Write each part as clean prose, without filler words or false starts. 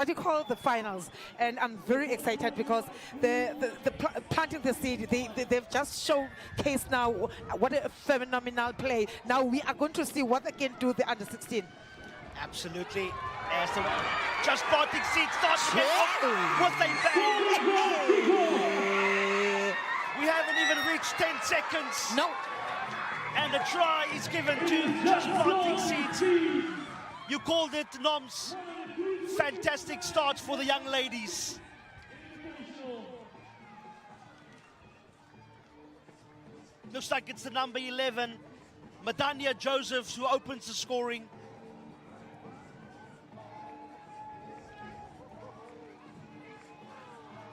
what you call the finals, and I'm very excited because planting the seed, they've just showcased now what a phenomenal play. Now we are going to see what they can do the under 16. Absolutely. As the just planting seed starts to get off with a bang. We haven't even reached 10 seconds. No. And a try is given to just planting seeds. You called it, Noms. Fantastic start for the young ladies. Looks like it's the number 11, Madania Josephs, who opens the scoring.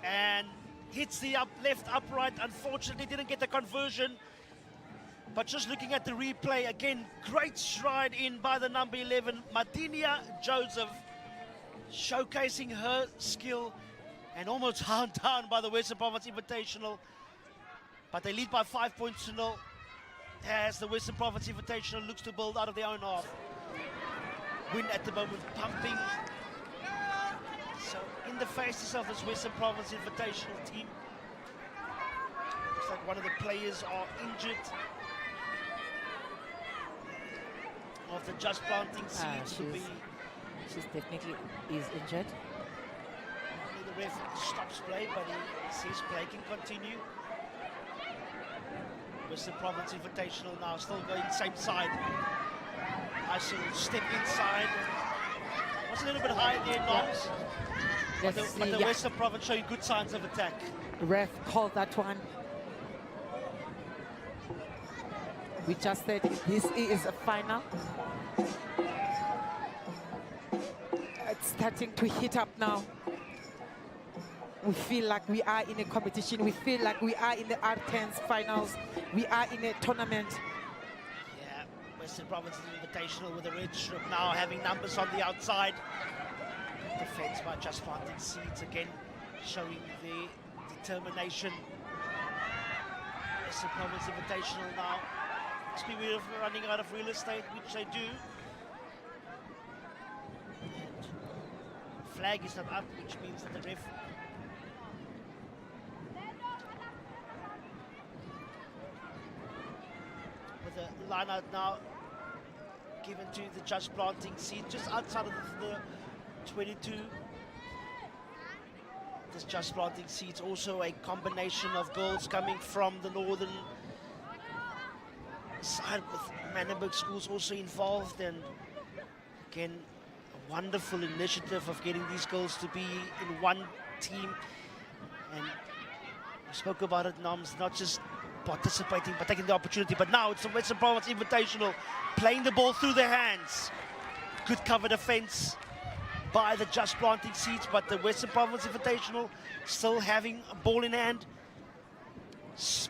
And hits the left upright. Unfortunately, didn't get the conversion. But just looking at the replay, again, great stride in by the number 11, Madania Joseph, showcasing her skill and almost hound down by the Western Province Invitational. But they lead by 5 points to 0 as the Western Province Invitational looks to build out of their own half. Win at the moment, pumping. So in the faces of this Western Province Invitational team, looks like one of the players are injured. Of the just planting seeds to be. She's definitely is injured. The ref stops play, but he says play can continue. Western Province Invitational now still going same side. I shall step inside. Was a little bit high there, Noms. But the Western Province showing good signs of attack. The ref called that one. We just said this is a final. It's starting to heat up now. We feel like we are in a competition. We feel like we are in the R10s finals. We are in a tournament. Yeah, Western Province Invitational with a red strip now having numbers on the outside. Defense by just planting seeds again, showing the determination. Western Province Invitational now. Must be running out of real estate, which they do. And flag is not up, which means that the ref with the line out now given to the just planting seed just outside of the 22. This just planting seed's also a combination of girls coming from the northern side, with Manenberg schools also involved, and again a wonderful initiative of getting these girls to be in one team. And we spoke about it, Noms, not just participating but taking the opportunity, but now it's the Western Province Invitational playing the ball through their hands. Good cover defense by the just planting seeds, but the Western Province Invitational still having a ball in hand.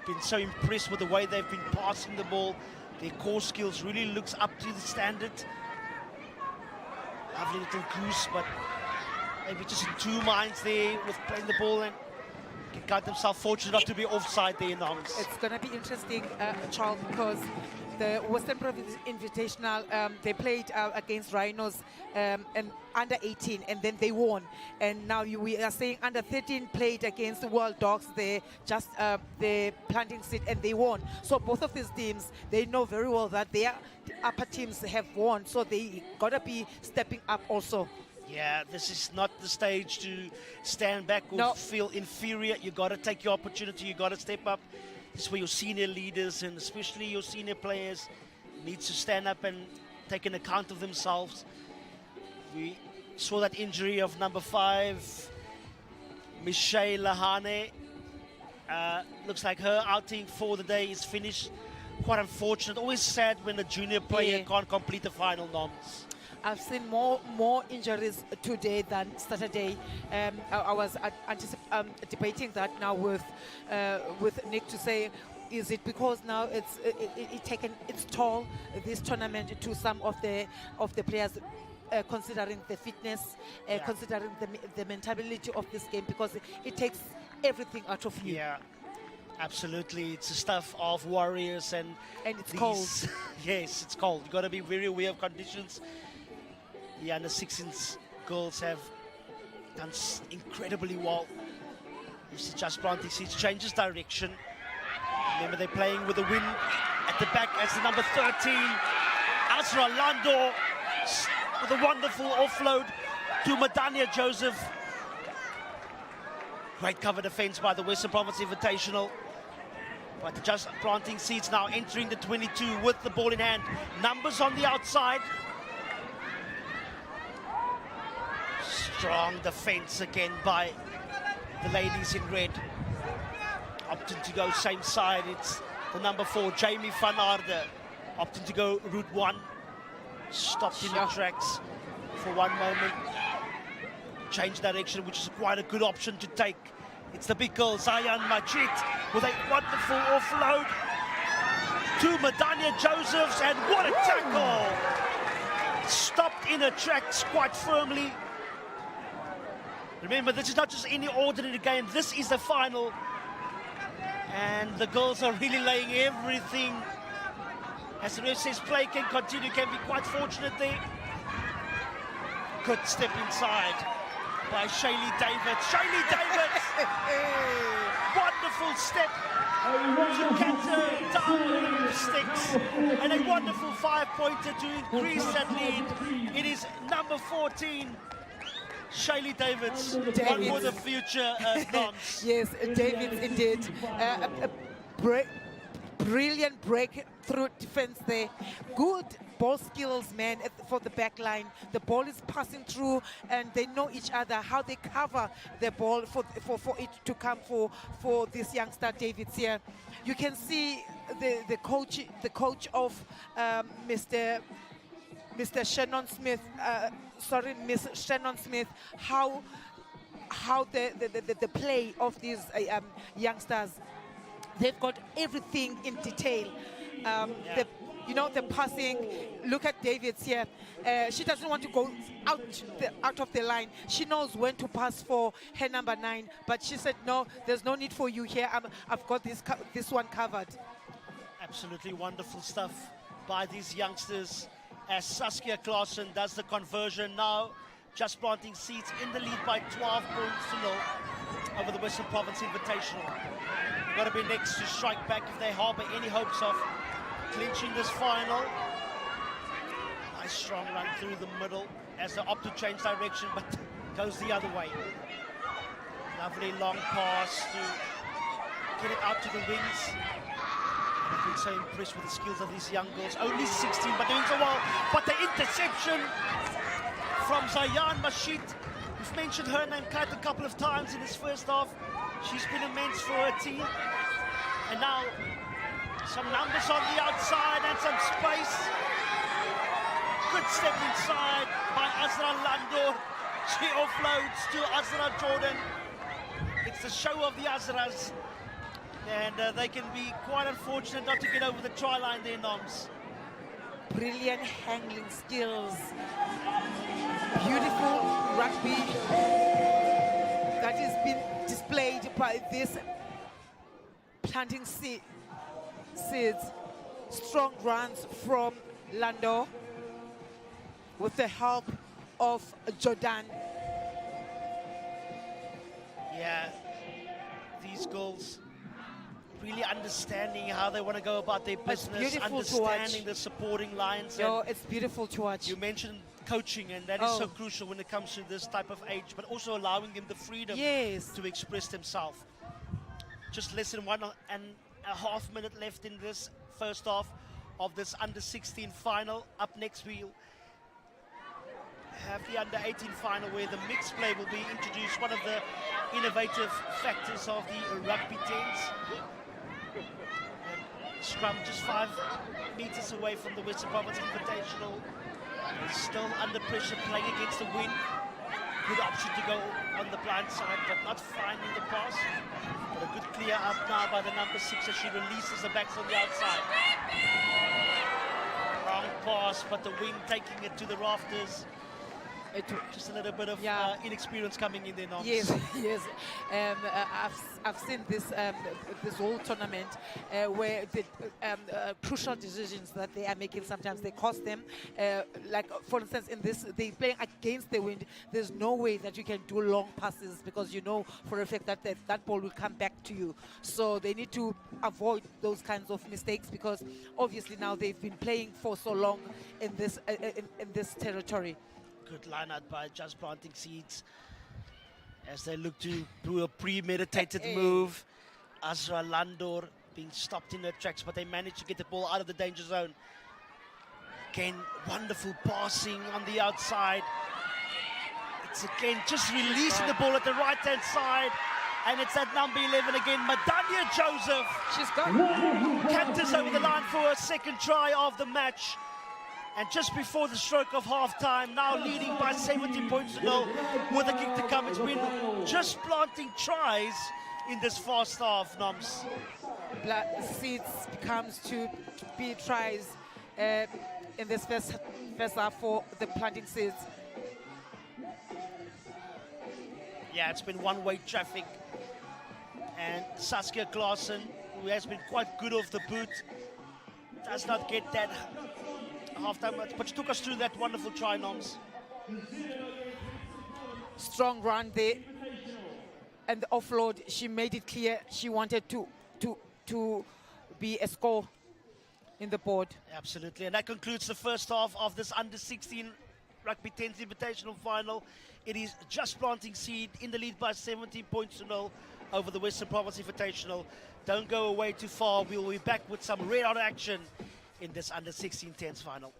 Been so impressed with the way they've been passing the ball. Their core skills really looks up to the standard. Lovely little goose, but maybe just in two minds there with playing the ball, and can count themselves fortunate not to be offside there, Noms. It's going to be interesting, Charles, because the Western Province Invitational, they played against Rhinos and under 18, and then they won. And now we are saying under 13 played against the World Dogs. They just the planting seed, and they won. So both of these teams, they know very well that their upper teams have won. So they gotta be stepping up also. Yeah, this is not the stage to stand back or feel inferior. You gotta take your opportunity. You gotta step up. This is where your senior leaders and especially your senior players need to stand up and take an account of themselves. We saw that injury of number 5, Michelle Lahane. Looks like her outing for the day is finished. Quite unfortunate. Always sad when a junior player can't complete the final, Noms. I've seen more injuries today than Saturday. I was debating that now with Nick to say, is it because now it's taken its toll, this tournament, to some of the players, considering the fitness, considering the mentality of this game, because it takes everything out of you. Yeah. Absolutely, it's the stuff of warriors, and it's cold. Yes, it's cold. You've got to be very aware of conditions. The under 16s girls have done incredibly well. This is just planting seeds, changes direction. Remember, they're playing with the win at the back as the number 13, Azra Lando, with a wonderful offload to Madania Joseph. Great cover defense by the Western Province Invitational. But just planting seeds now, entering the 22 with the ball in hand. Numbers on the outside. Strong defense again by the ladies in red. Opting to go same side, it's the number 4, Jamie van Aarde. Opting to go route 1. Stopped in the tracks for one moment. Change direction, which is quite a good option to take. It's the big girl, Zayan Majid, with a wonderful offload to Madania Josephs, and what a tackle! Stopped in her tracks quite firmly. Remember, this is not just any ordinary game, this is the final. And the girls are really laying everything. As the ref says, play can continue, can be quite fortunate there. Good step inside by Shaylee Davids. Shaylee Davids! Wonderful step to canter down the sticks. And a wonderful 5-pointer to increase that lead. It is number 14. Shaylee Davids, one for the future noms. Yes, Davids indeed. Brilliant breakthrough defense there. Good ball skills, man, for the back line. The ball is passing through and they know each other, how they cover the ball for it to come for this youngster Davids here. You can see the coach of Mr. Shannon Smith, Miss Shannon Smith, how the play of these youngsters, they've got everything in detail. The passing. Look at Davids here. She doesn't want to go out of the line. She knows when to pass for her number 9, but she said, no, there's no need for you here. I've got this one covered. Absolutely wonderful stuff by these youngsters, as Saskia Klaassen does the conversion now, just planting seeds in the lead by 12 points to 0 over the Western Province Invitational. Got to be next to strike back if they harbour any hopes of clinching this final. Nice strong run through the middle as they opt to change direction, but goes the other way. Lovely long pass to get it out to the wings. I've been so impressed with the skills of these young girls. Only 16, but doing so well. But the interception from Zayan Majid. We've mentioned her name quite a couple of times in this first half. She's been immense for her team. And now, some numbers on the outside and some space. Good step inside by Azra Lando. She offloads to Azra Jordan. It's the show of the Azras. And they can be quite unfortunate not to get over the try line there, noms. Brilliant handling skills. Beautiful rugby that has been displayed by this planting seeds. Strong runs from Lando with the help of Jordan. Yeah, these girls really understanding how they want to go about their business, understanding the supporting lines. Yo, it's beautiful to watch. You mentioned coaching, and that is so crucial when it comes to this type of age, but also allowing them the freedom to express themselves. Just less than 1.5 minutes left in this first half of this under-16 final. Up next, we'll have the under-18 final, where the mixed play will be introduced, one of the innovative factors of the rugby 10s. Scrum just 5 meters away from the Western Province Invitational. He's still under pressure, playing against the wind. Good option to go on the blind side, but not finding the pass. But a good clear up now by the number 6 as she releases the backs on the outside. Long pass, but the wind taking it to the rafters. Just a little bit of Yeah. inexperience coming in there, Noms. Yes, yes. I've seen this whole tournament where the crucial decisions that they are making, sometimes they cost them. Like for instance, in this, they playing against the wind. There's no way that you can do long passes because you know for a fact that that ball will come back to you. So they need to avoid those kinds of mistakes because obviously now they've been playing for so long in this territory. Good line out by Just Planting Seeds as they look to do a premeditated move. Azra Landor being stopped in their tracks, but they managed to get the ball out of the danger zone. Again, wonderful passing on the outside. It's again just releasing the ball at the right-hand side. And it's at number 11 again, Madania Joseph. She's got Canters over the line for her second try of the match. And just before the stroke of half-time, now leading by 17 points to 0 with a kick to come. It's been Just Planting tries in this first half, Noms. Seeds comes to be tries in this first half for the Planting Seeds. Yeah, it's been one-way traffic. And Saskia Klaassen, who has been quite good off the boot, does not get that half-time, but she took us through that wonderful try, Noms. Strong run there, and the offload. She made it clear she wanted to be a score in the board. Absolutely, and that concludes the first half of this under-16 Rugby 10s Invitational Final. It is Just Planting Seed in the lead by 17 points to 0 over the Western Province Invitational. Don't go away too far. We'll be back with some red-hot action in this under-16 10s final.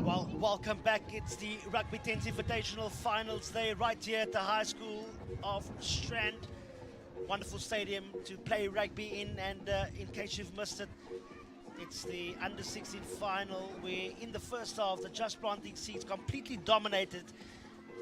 Well, welcome back. It's the Rugby 10s Invitational Finals Day right here at the High School of Strand. Wonderful stadium to play rugby in, and in case you've missed it, it's the under-16 final where in the first half the Just Planting Seeds completely dominated,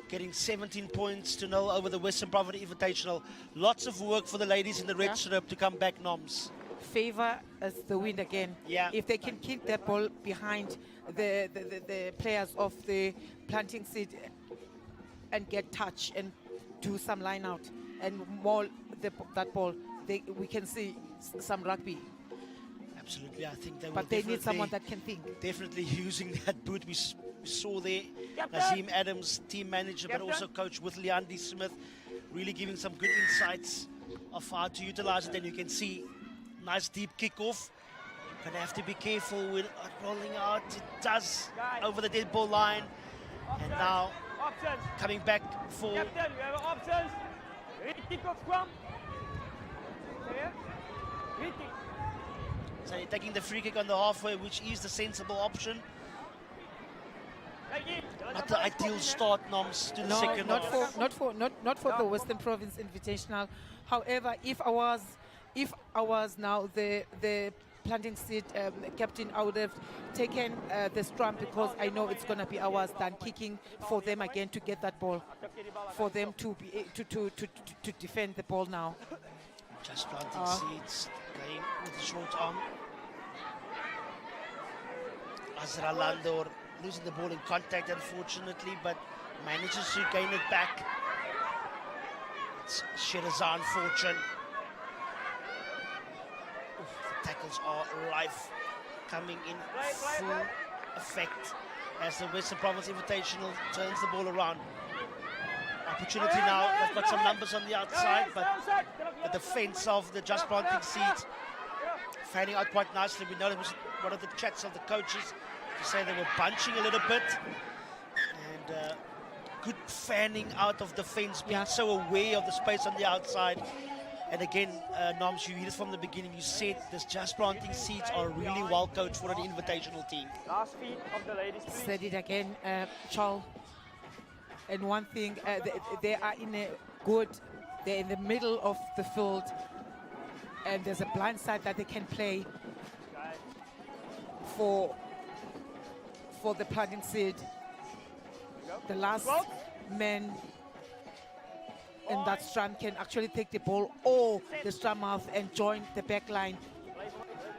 getting 17 points to 0 over the Western Province Invitational. Lots of work for the ladies in the red strip to come back, Noms. Favor as the wind again. Yeah. If they can keep that ball behind the players of the Planting Seed and get touch and do some line out and maul that ball, we can see some rugby. Absolutely, I think But they need someone that can think. Definitely using that boot. We saw there Nazim Adams, team manager, but also coach with Leandi Smith, really giving some good insights of how to utilize it. And you can see nice deep kickoff. Gonna have to be careful with rolling out. It does over the dead ball line. And now coming back for... Captain, we have options. Kick-off scrum. So you're taking the free kick on the halfway, which is the sensible option. Not the ideal start, Noms, to the second half. Not for the Western Province Invitational. However, if I was now the Planting Seed captain, I would have taken the scrum because I know it's going to be ours than kicking for them again to get that ball. for them to be to defend the ball now. Just planting seeds, playing with the short arm. Azra Landor losing the ball in contact, unfortunately, but manages to gain it back. It's Shirazan Fortune. The tackles are live, coming in full effect as the Western Province Invitational turns the ball around. Opportunity now, they've got some numbers on the outside, but the defense of the Just Planting Seeds fanning out quite nicely. We know it was one of the chats of the coaches to say they were bunching a little bit, and good fanning out of defense, being so aware of the space on the outside. And again, Noms, you heard it from the beginning, you said this Just Planting Seeds are really well coached for an invitational team. Last feet of the ladies, please. Said it again, Charles. And one thing, they are they're in the middle of the field, and there's a blind side that they can play for the planting seed. The last man in that strand can actually take the ball or the strand mouth and join the back line.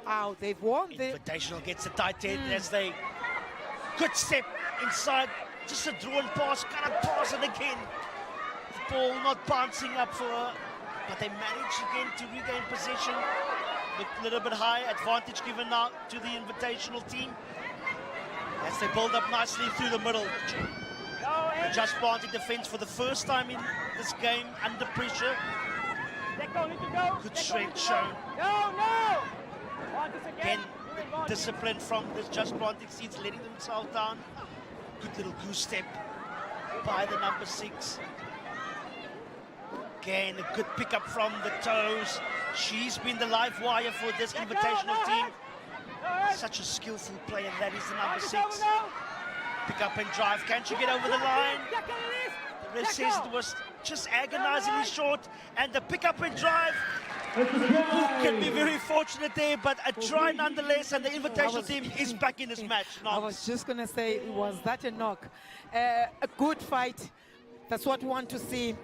Oh, they've won. Invitational gets a tight head as they good step inside. Just a drawn pass, kind of pass it again. The ball not bouncing up for her, but they manage again to regain possession. Looked a little bit high, advantage given now to the invitational team as they build up nicely through the middle. The Just Planting defense for the first time in this game under pressure. Good strength shown. Again, the discipline from this Just Planting Seeds letting themselves down. Good little goose step by the number 6. Again, a good pickup from the toes. She's been the live wire for this invitational team. Such a skillful player, that is the number 6. Pick up and drive. Can she get over the line? The ref says it was just agonizingly short. And the pick up and drive. Can be very fortunate there, but a try nonetheless, and the invitational team is back in this match. I was just going to say, was that a knock? A good fight. That's what we want to see.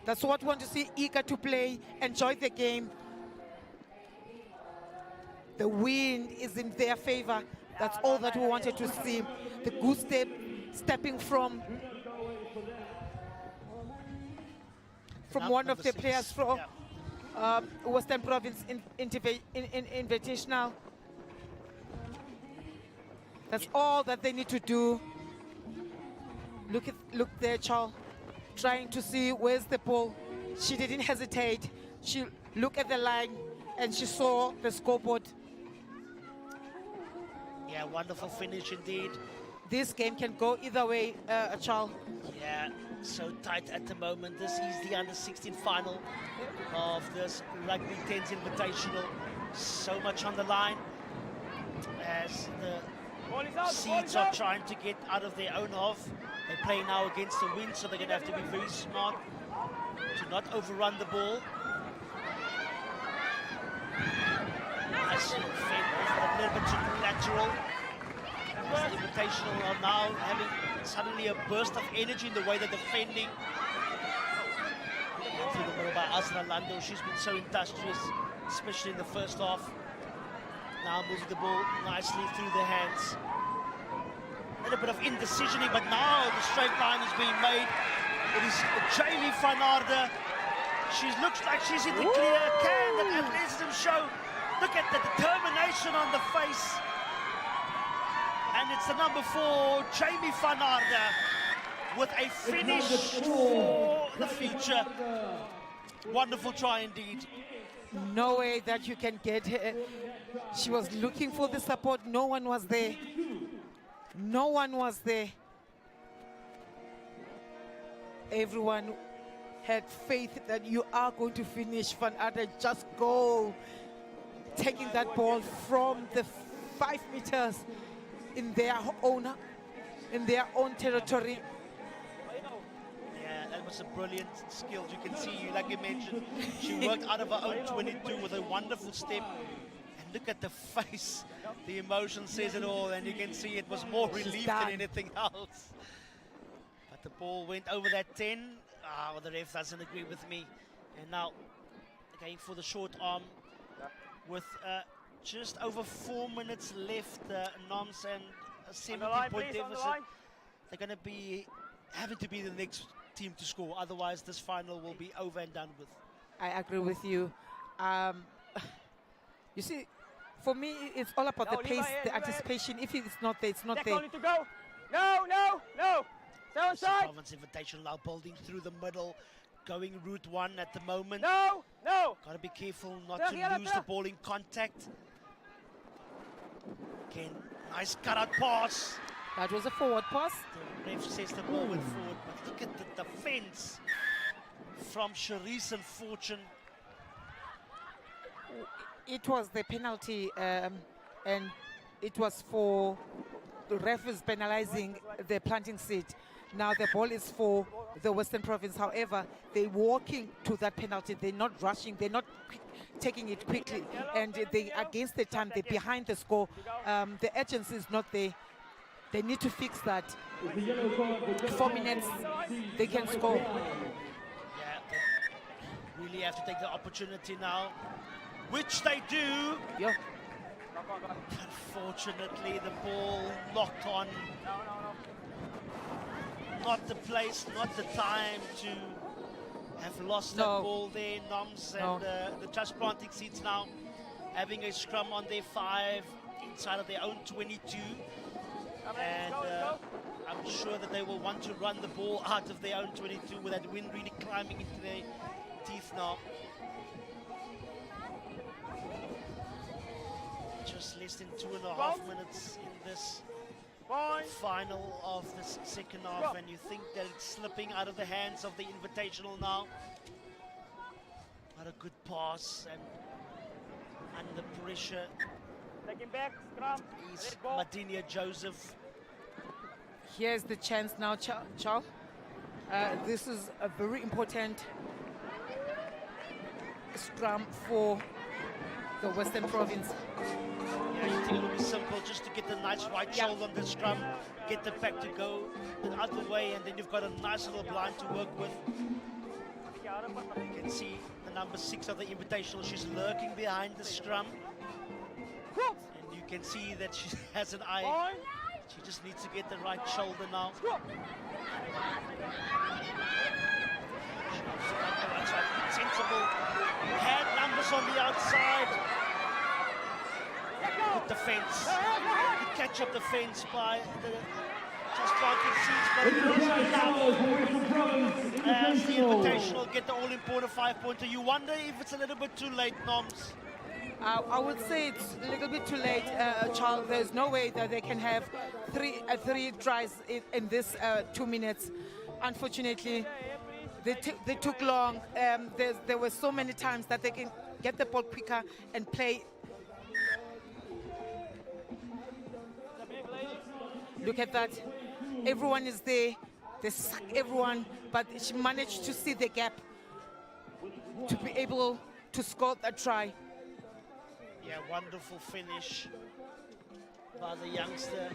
That's what we want to see. Eager to play, enjoy the game. The wind is in their favor. That's all that we wanted to see. The goose step, stepping from one of the players from Western Province Invitational. That's all that they need to do. Look there, Charles, trying to see where's the ball. She didn't hesitate. She looked at the line and she saw the scoreboard. Yeah, wonderful finish indeed. This game can go either way, Charles. Yeah, so tight at the moment. This is the under-16 final of this Rugby 10s Invitational. So much on the line as the Seeds are trying to get out of their own half. They play now against the wind, so they're going to have to be very smart to not overrun the ball. As fed off a little bit too lateral. The Invitational are now having suddenly a burst of energy in the way they're defending. Through the middle by Azra Lando. She's been so industrious, especially in the first half. Now moving the ball nicely through their hands. A little bit of indecisioning, but now the straight line is being made. It is Jamie van Aarde. She looks like she's in the clear. Can that athleticism show? Look at the determination on the face. And it's the number 4, Jamie van Aarde, with a finish for the future. Wonderful try indeed. No way that you can get her. She was looking for the support. No one was there. No one was there. Everyone had faith that you are going to finish. Van Aarde, just go. Taking that ball from the 5 meters in their own territory. Yeah, that was a brilliant skill. You can see, like you mentioned, she worked out of her own 22 with a wonderful step. And look at the face. The emotion says it all, and you can see it was more relief than anything else. But The ball went over that 10. Well, the ref doesn't agree with me. And now going for the short arm with just over 4 minutes left. Noms and a 17-point deficit. They're going to be having to be the next team to score. Otherwise, this final will be over and done with. I agree with you. You see, for me, it's all about the pace, the anticipation. If it's not there, it's not there. To go. No, no, no. Stay on side. Province Invitational now building through the middle, going route 1 at the moment. No, no. Got to be careful not to lose the ball in contact. Again, nice cut-out pass. That was a forward pass. The ref says the ball went forward, but look at the defense from Charisse and Fortune. It was the penalty, and it was for the ref is penalizing the planting seed. Now the ball is for the Western Province. However, they're walking to that penalty. They're not rushing. They're not taking it quickly. And they against the time. They're behind the score. The urgency is not there. They need to fix that. 4 minutes, they can score. Yeah, they really have to take the opportunity now, which they do. Yeah. Unfortunately, the ball locked on. Not the place, not the time to have lost that ball there. Noms and the Just Planting Seeds now having a scrum on their 5 inside of their own 22. And I'm sure that they will want to run the ball out of their own 22 with that wind really climbing into their teeth now. Just less than 2.5 minutes in this final of this second half, and you think that it's slipping out of the hands of the Invitational now. What a good pass, and under pressure Taking back, scrum. is Madinia Joseph. Here's the chance now, Charles. This is a very important scrum for the Western Province. Yeah, you think it'll be simple just to get the nice right shoulder on the scrum, get the back to go the other way, and then you've got a nice little blind to work with. You can see the number 6 of the Invitational. She's lurking behind the scrum. And you can see that she has an eye. She just needs to get the right shoulder now. Sensible. Had numbers on the outside. Good defense. Good catch up defense by the Just Planting Seeds, but it wasn't enough. As the Invitational get the all-important 5-pointer. You wonder if it's a little bit too late, Noms. I would say it's a little bit too late, Charles. There's no way that they can have three tries in this 2 minutes. Unfortunately, they took long. There were so many times that they can get the ball quicker and play. Look at that. Everyone is there. They suck everyone, but she managed to see the gap to be able to score a try. Yeah, wonderful finish by the youngster.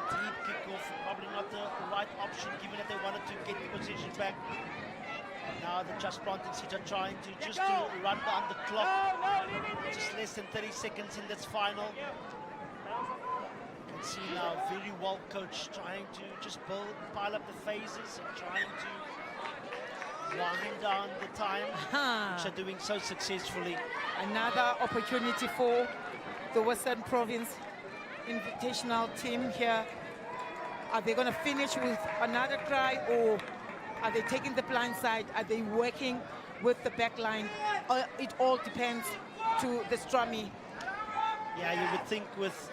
Deep kickoff, probably not the right option given that they wanted to get the position back. Now the Just Planting Seeds are trying to just to run down the clock. Just less than 30 seconds in this final. You can see now very well coached, trying to just pile up the phases and trying to wind down the time, which are doing so successfully. Another opportunity for the Western Province Invitational team here. Are they going to finish with another try, or are they taking the blind side? Are they working with the back line? It all depends to the Strummy. Yeah, you would think with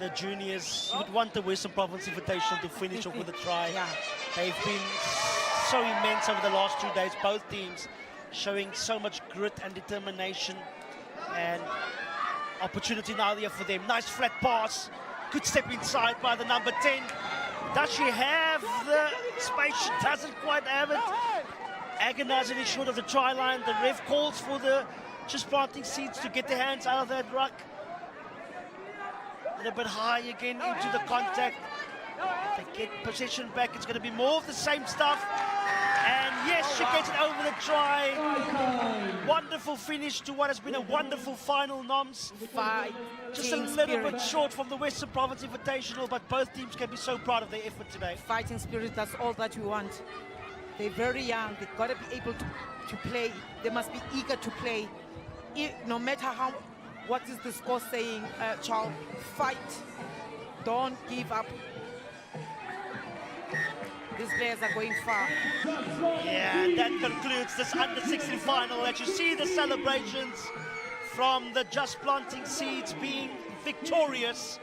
the juniors, you would want the Western Province Invitational to finish off with a try. Yeah. They've been so immense over the last 2 days, both teams showing so much grit and determination, and opportunity now there for them. Nice flat pass, good step inside by the number 10. Does she have the space? She doesn't quite have it. Agonizingly short of the try line. The ref calls for the Just Planting Seeds to get their hands out of that ruck. A little bit high again into the contact. They get possession back. It's going to be more of the same stuff. And yes, she gets it over the try. Wonderful finish to what has been a wonderful final, Noms. Just a little bit short from the Western Province Invitational, but both teams can be so proud of their effort today. Fighting spirit, that's all that we want. They're very young. They've got to be able to play. They must be eager to play. No matter what is the score saying, child, fight. Don't give up. These players are going far. Yeah, and that concludes this under-16 final. As you see the celebrations from the Just Planting Seeds being victorious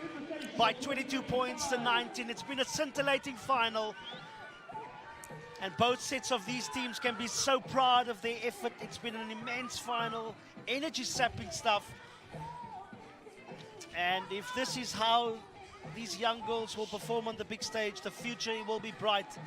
by 22 points to 19. It's been a scintillating final. And both sets of these teams can be so proud of their effort. It's been an immense final, energy-sapping stuff. And if this is how these young girls will perform on the big stage, the future will be bright